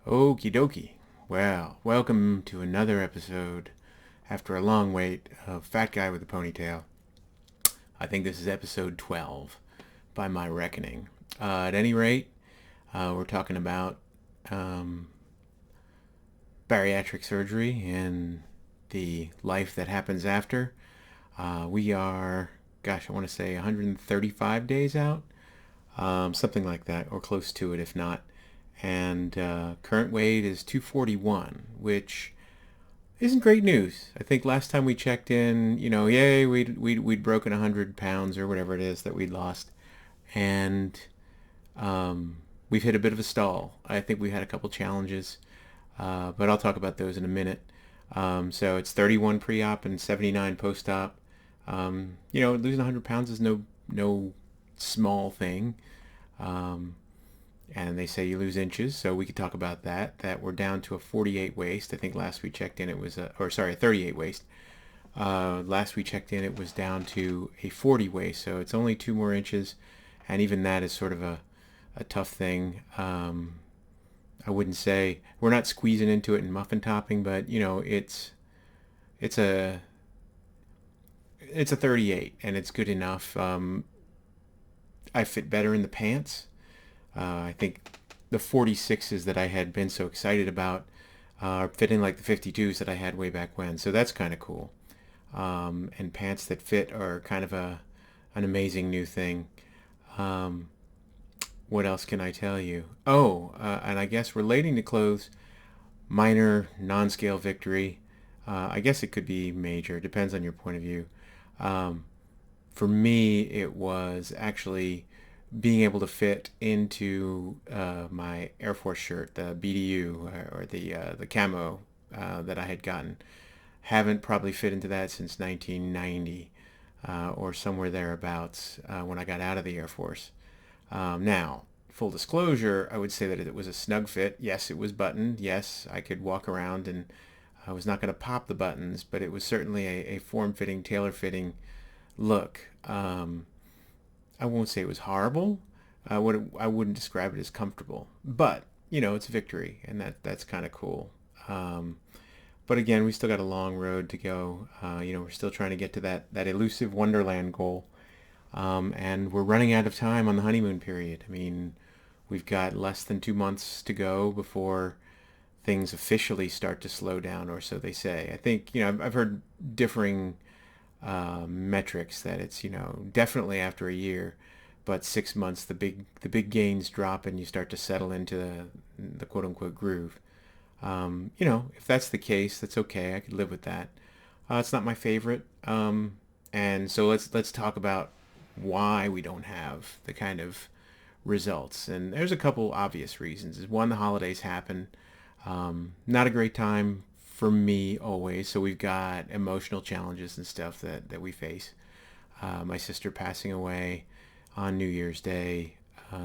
Okie dokie. Well, welcome to another episode after a long wait of Fat Guy with a Ponytail. I think this is episode 12 by my reckoning. At any rate, we're talking about um, bariatric surgery and the life that happens after. We are, gosh, I want to say 135 days out, something like that, or close to it if not. And current weight is 241, which isn't great news. I think last time we checked in, yay, we'd broken 100 pounds or whatever it is that we'd lost. And we've hit a bit of a stall. I think we had a couple challenges, but I'll talk about those in a minute. So it's 31 pre-op and 79 post-op. Losing 100 pounds is no small thing. Um, and they say you lose inches, so we could talk about that. That we're down to a 48 waist. I think last we checked in it was a 38 waist. Last we checked in it was down to a 40 waist, so it's only 2 more inches, and even that is sort of a tough thing. I wouldn't say we're not squeezing into it in muffin topping, but it's a it's a 38 and it's good enough. I fit better in the pants. I think the 46s that I had been so excited about are fitting like the 52s that I had way back when. So that's kind of cool. And pants that fit are kind of an amazing new thing. Um, what else can I tell you? Oh, and I guess relating to clothes, minor non-scale victory. I guess it could be major. Depends on your point of view. Um, for me, it was actually being able to fit into my Air Force shirt, the BDU or the camo that I had gotten. Haven't probably fit into that since 1990 or somewhere thereabouts when I got out of the Air Force. Now, full disclosure, I would say that it was a snug fit. Yes, it was buttoned. Yes, I could walk around and I was not going to pop the buttons, but it was certainly a form-fitting, tailor-fitting look. I won't say it was horrible. I wouldn't describe it as comfortable, but it's victory, and that's kind of cool. Um, but again, we still got a long road to go. We're still trying to get to that elusive Wonderland goal, and we're running out of time on the honeymoon period. I mean, we've got less than 2 months to go before things officially start to slow down, or so they say. I think I've heard differing metrics that it's definitely after a year, but 6 months the big gains drop and you start to settle into the quote unquote groove. If that's the case, that's okay. I could live with that. It's not my favorite, and so let's talk about why we don't have the kind of results. And there's a couple obvious reasons. Is one, the holidays happen. Not a great time for me always. So we've got emotional challenges and stuff that we face. My sister passing away on New Year's Day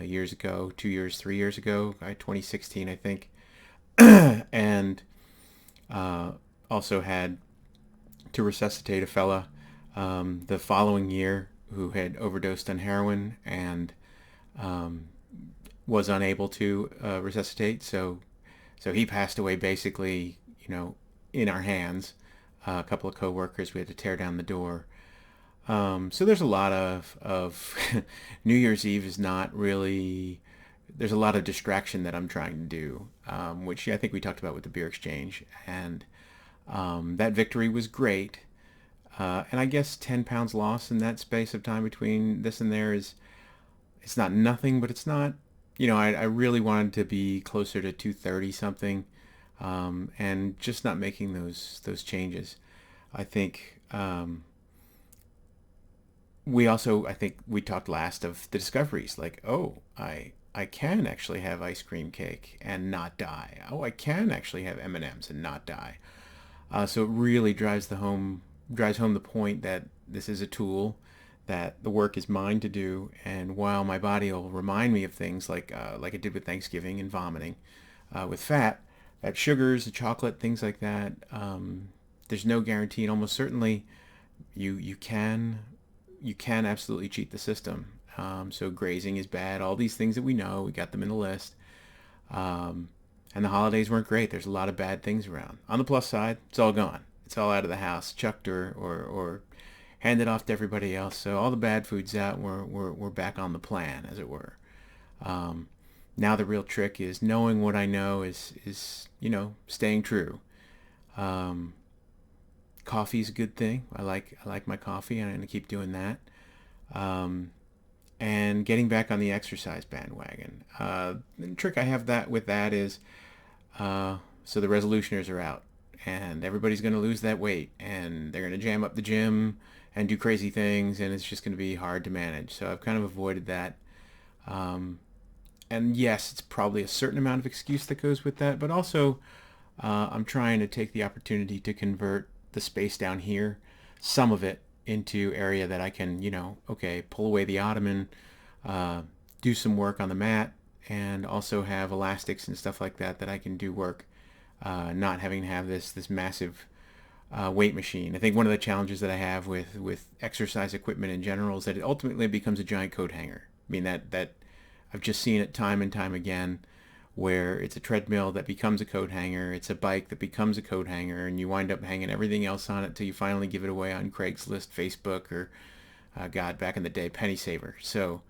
years ago, 2 years, 3 years ago, 2016, I think. And also had to resuscitate a fella the following year who had overdosed on heroin and um, was unable to resuscitate. So he passed away basically, in our hands. A couple of coworkers, we had to tear down the door. So there's a lot of New Year's Eve is not really. There's a lot of distraction that I'm trying to do, which I think we talked about with the beer exchange, and that victory was great. And I guess 10 pounds lost in that space of time between this and there is it's not nothing, but it's not. I really wanted to be closer to 230 something, and just not making those changes. I think I think we talked last of the discoveries, like, oh, I can actually have ice cream cake and not die. Oh, I can actually have M&Ms and not die. So it really drives home the point that this is a tool, that the work is mine to do, and while my body will remind me of things like it did with Thanksgiving and vomiting, with fat sugars, the chocolate, things like that. There's no guarantee, and almost certainly you can absolutely cheat the system. So grazing is bad. All these things that we know, we got them in the list. Um, And the holidays weren't great. There's a lot of bad things around. On the plus side, it's all gone. It's all out of the house, chucked or handed off to everybody else. So all the bad food's out. We're back on the plan, as it were. Um, Now the real trick is knowing what I know is staying true. Um, Coffee's a good thing. I like my coffee, and I'm gonna keep doing that. Um, and getting back on the exercise bandwagon. The trick I have that with that is so the resolutioners are out, and everybody's going to lose that weight, and they're going to jam up the gym and do crazy things, and it's just going to be hard to manage. So I've kind of avoided that. Um, and yes, it's probably a certain amount of excuse that goes with that, but also I'm trying to take the opportunity to convert the space down here, some of it, into area that I can, okay, pull away the ottoman, uh, do some work on the mat, and also have elastics and stuff like that that I can do work, not having to have this massive weight machine. I think one of the challenges that I have with exercise equipment in general is that it ultimately becomes a giant coat hanger. I mean that I've just seen it time and time again, where it's a treadmill that becomes a coat hanger, it's a bike that becomes a coat hanger, and you wind up hanging everything else on it till you finally give it away on Craigslist, Facebook, or God, back in the day, Penny Saver. So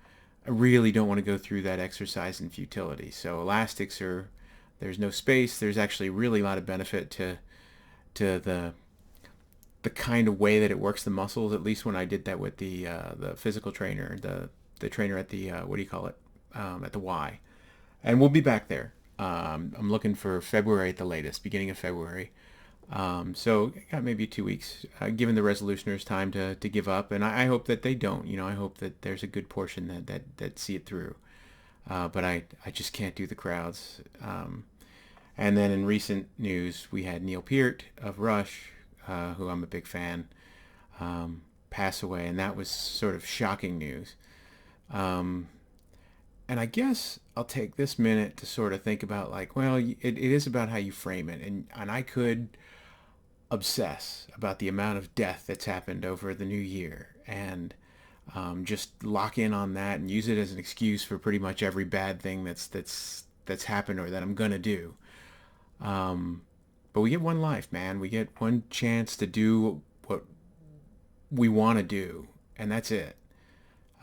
I really don't want to go through that exercise in futility. So elastics are, there's no space. There's actually really a lot of benefit to the kind of way that it works the muscles. At least when I did that with the physical trainer, the trainer at the what do you call it, at the Y. And we'll be back there. I'm looking for February at the latest, beginning of February. So got maybe 2 weeks, given the resolutioners time to give up, and I hope that they don't. I hope that there's a good portion that see it through. But I just can't do the crowds. And then in recent news, we had Neil Peart of Rush, who I'm a big fan, pass away, and that was sort of shocking news. Um, and I guess I'll take this minute to sort of think about, like, well, it is about how you frame it, and I could obsess about the amount of death that's happened over the new year, and just lock in on that and use it as an excuse for pretty much every bad thing that's happened or that I'm gonna do. Um, but we get one life, man. We get one chance to do what we want to do, and that's it.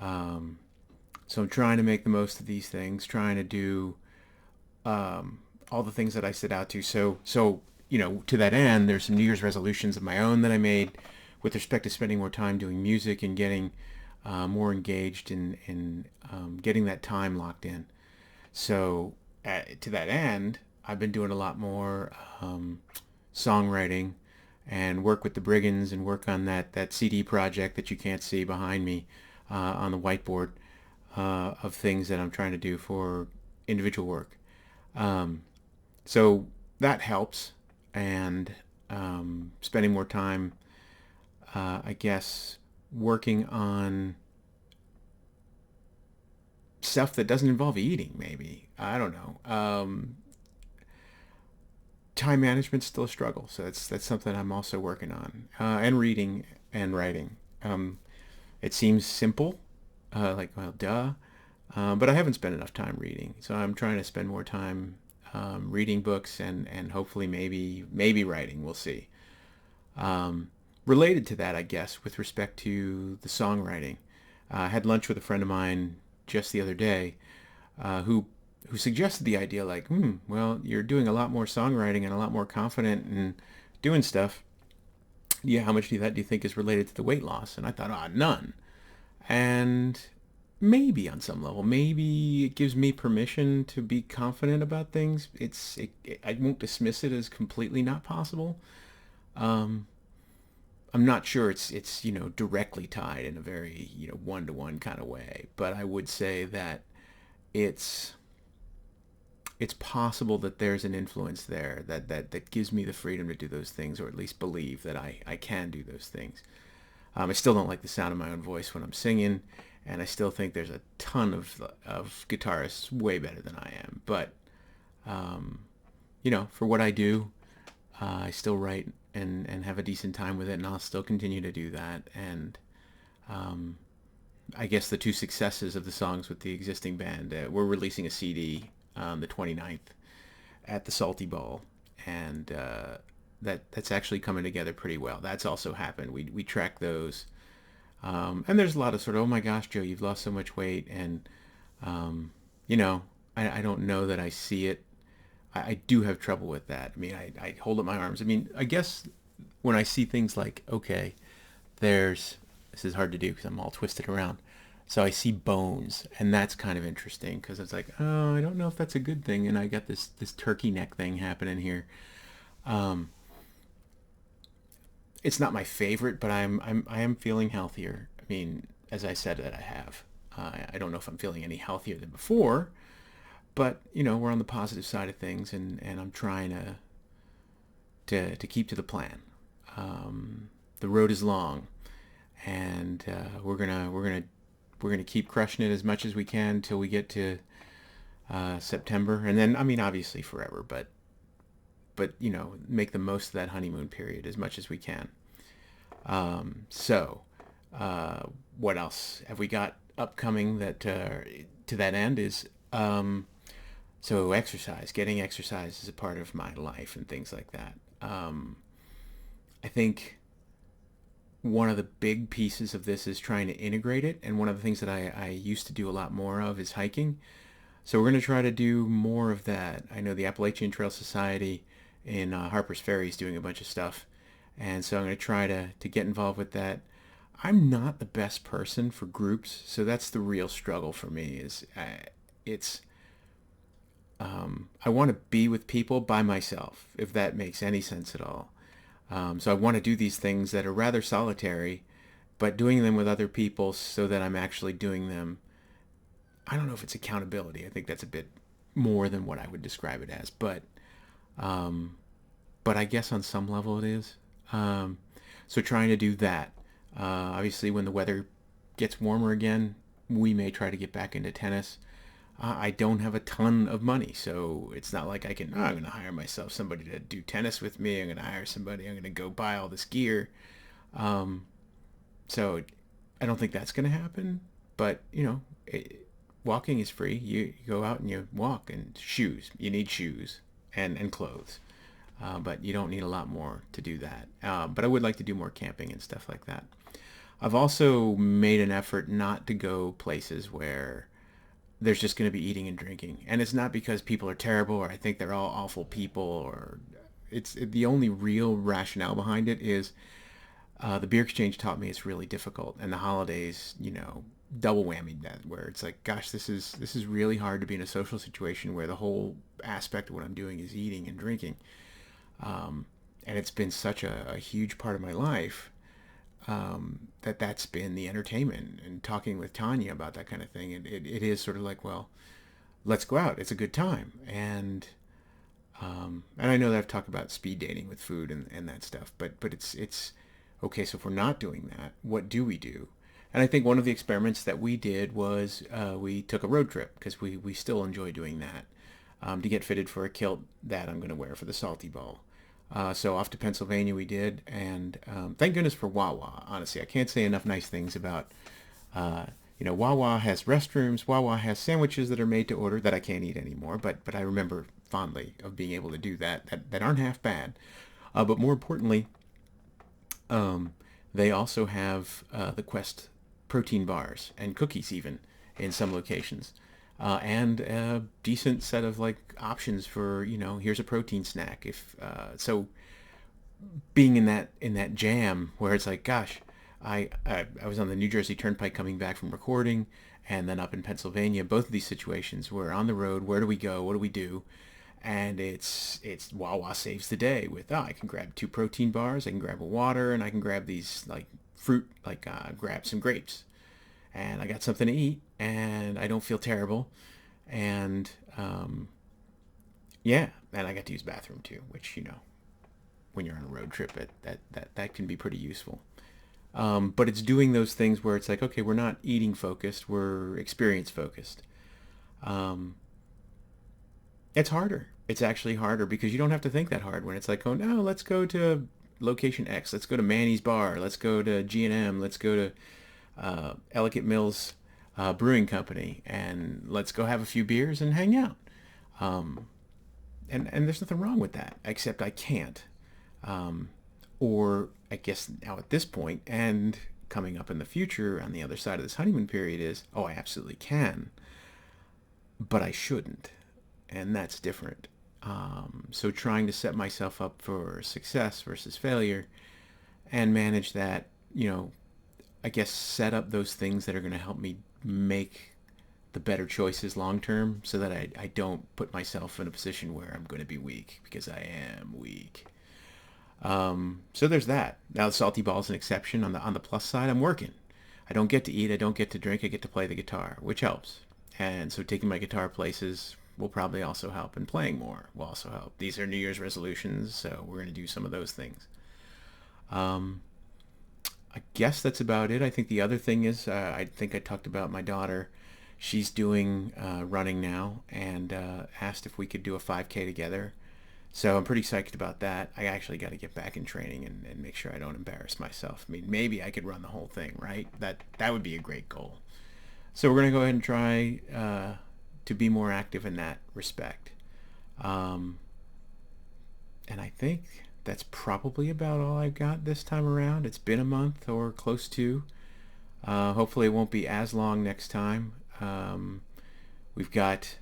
Um, so I'm trying to make the most of these things, trying to do all the things that I set out to. So to that end, there's some New Year's resolutions of my own that I made with respect to spending more time doing music and getting more engaged in getting that time locked in. So to that end, I've been doing a lot more songwriting and work with the Brigands and work on that CD project that you can't see behind me on the whiteboard of things that I'm trying to do for individual work. Um, so that helps, and spending more time, I guess, working on stuff that doesn't involve eating. Maybe, I don't know. Time management's still a struggle, so that's something I'm also working on, and reading and writing. It seems simple, like, well, duh, but I haven't spent enough time reading, so I'm trying to spend more time reading books and hopefully maybe writing. We'll see. Related to that, I guess, with respect to the songwriting, I had lunch with a friend of mine just the other day, who suggested the idea, like, well, you're doing a lot more songwriting and a lot more confident in doing stuff. Yeah, how much do you think is related to the weight loss? And I thought, none. And maybe on some level, maybe it gives me permission to be confident about things. I won't dismiss it as completely not possible. Um, I'm not sure it's directly tied in a very one-to-one kind of way, but I would say that it's it's possible that there's an influence there that gives me the freedom to do those things, or at least believe that I can do those things. I still don't like the sound of my own voice when I'm singing, and I still think there's a ton of guitarists way better than I am. But for what I do, I still write and have a decent time with it, and I'll still continue to do that. And I guess the two successes of the songs with the existing band, we're releasing a CD on the 29th, at the Salty Bowl, and that's actually coming together pretty well. That's also happened. We track those, and there's a lot of sort of, oh my gosh, Joe, you've lost so much weight, and um, you know, I don't know that I see it. I do have trouble with that. I mean, I hold up my arms. I mean, I guess when I see things like, okay, there's, this is hard to do because I'm all twisted around. So I see bones, and that's kind of interesting because it's like, oh, I don't know if that's a good thing, and I got this turkey neck thing happening here. Um, it's not my favorite, but I am feeling healthier. I mean, as I said that I have. I don't know if I'm feeling any healthier than before, but we're on the positive side of things, and I'm trying to keep to the plan. The road is long, and we're gonna keep crushing it as much as we can until we get to September, and then I mean obviously forever, but make the most of that honeymoon period as much as we can. So what else have we got upcoming that to that end is so exercise. Getting exercise is a part of my life and things like that. I think one of the big pieces of this is trying to integrate it, and one of the things that I used to do a lot more of is hiking. So we're going to try to do more of that. I know the Appalachian Trail Society in Harper's Ferry is doing a bunch of stuff, and so I'm going to try to get involved with that. I'm not the best person for groups, so that's the real struggle for me. It's I want to be with people by myself, if that makes any sense at all. So I want to do these things that are rather solitary, but doing them with other people so that I'm actually doing them. I don't know if it's accountability. I think that's a bit more than what I would describe it as, um, but I guess on some level it is. Um, so trying to do that. Obviously, when the weather gets warmer again, we may try to get back into tennis. I don't have a ton of money, so it's not like I can, oh, I'm going to hire myself somebody to do tennis with me. I'm going to hire somebody. I'm going to go buy all this gear. Um, so I don't think that's going to happen. But, walking is free. You go out and you walk, and shoes. You need shoes and clothes. But you don't need a lot more to do that. But I would like to do more camping and stuff like that. I've also made an effort not to go places where there's just going to be eating and drinking. And it's not because people are terrible or I think they're all awful people, or it's the only real rationale behind it is the beer exchange taught me it's really difficult, and the holidays, double whammy that, where it's like, gosh, this is really hard to be in a social situation where the whole aspect of what I'm doing is eating and drinking. And it's been such a huge part of my life, that's been the entertainment, and talking with Tanya about that kind of thing. It is sort of like, well, let's go out. It's a good time. And I know that I've talked about speed dating with food and that stuff, but it's okay. So if we're not doing that, what do we do? And I think one of the experiments that we did was we took a road trip, because we still enjoy doing that, to get fitted for a kilt that I'm going to wear for the Salty Bowl. So off to Pennsylvania we did, and thank goodness for Wawa. Honestly, I can't say enough nice things about, Wawa has restrooms. Wawa has sandwiches that are made to order that I can't eat anymore, but I remember fondly of being able to do that aren't half bad. But more importantly, um, they also have the Quest protein bars and cookies, even in some locations, and a decent set of like options for, here's a protein snack. If so, being in that jam where it's like, gosh, I was on the New Jersey Turnpike coming back from recording, and then up in Pennsylvania. Both of these situations, we're on the road. Where do we go? What do we do? And it's Wawa saves the day with, I can grab two protein bars, I can grab a water, and I can grab these like fruit, like grab some grapes, and I got something to eat, and I don't feel terrible, and yeah, and I got to use the bathroom too, which, when you're on a road trip, that can be pretty useful. But it's doing those things where it's like, okay, we're not eating focused, we're experience focused. Um, it's harder. It's actually harder because you don't have to think that hard when it's like, oh no, let's go to location X, let's go to Manny's Bar, let's go to G&M, let's go to Ellicott Mills Brewing Company, and let's go have a few beers and hang out. Um, and there's nothing wrong with that, except I can't. Um, or I guess now at this point and coming up in the future on the other side of this honeymoon period is, oh, I absolutely can, but I shouldn't, and that's different. So trying to set myself up for success versus failure and manage that, I guess set up those things that are going to help me make the better choices long term so that I don't put myself in a position where I'm going to be weak because I am weak. So there's that. Now the salty ball is an exception. On the plus side, I'm working. I don't get to eat. I don't get to drink. I get to play the guitar, which helps. And so taking my guitar places will probably also help, and playing more will also help. These are New Year's resolutions, so we're going to do some of those things. Um, I guess that's about it. I think the other thing is, I think I talked about my daughter. She's doing running now, and asked if we could do a 5K together. So I'm pretty psyched about that. I actually got to get back in training and make sure I don't embarrass myself. I mean, maybe I could run the whole thing, right? That would be a great goal. So we're going to go ahead and try to be more active in that respect. Um, and I think that's probably about all I've got this time around. It's been a month or close to. Hopefully it won't be as long next time. We've got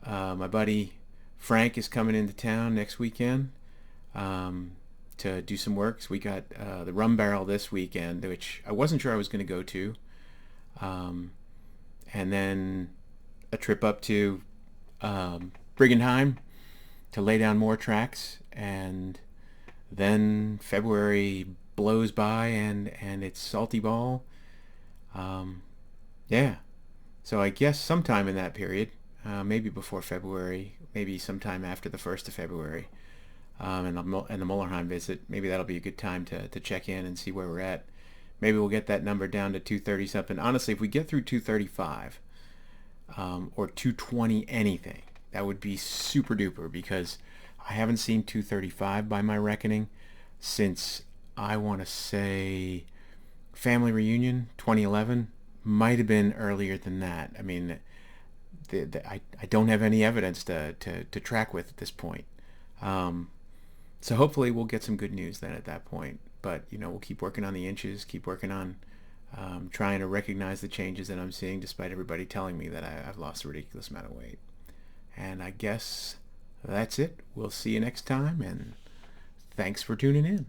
my buddy Frank is coming into town next weekend to do some work. So we got the Rum Barrel this weekend, which I wasn't sure I was going to go to. Um, and then a trip up to Briggenheim to lay down more tracks. And then February blows by and it's Salty Ball. Um, yeah. So I guess sometime in that period, maybe before February, maybe sometime after the 1st of February, and the Mullerheim visit, maybe that'll be a good time to check in and see where we're at. Maybe we'll get that number down to 230 something. Honestly, if we get through 235 or 220 anything, that would be super duper because I haven't seen 235 by my reckoning since I want to say Family Reunion 2011. Might have been earlier than that. I mean, I don't have any evidence to track with at this point. Um, so hopefully we'll get some good news then at that point. But, we'll keep working on the inches, keep working on trying to recognize the changes that I'm seeing despite everybody telling me that I've lost a ridiculous amount of weight. And I guess that's it. We'll see you next time, and thanks for tuning in.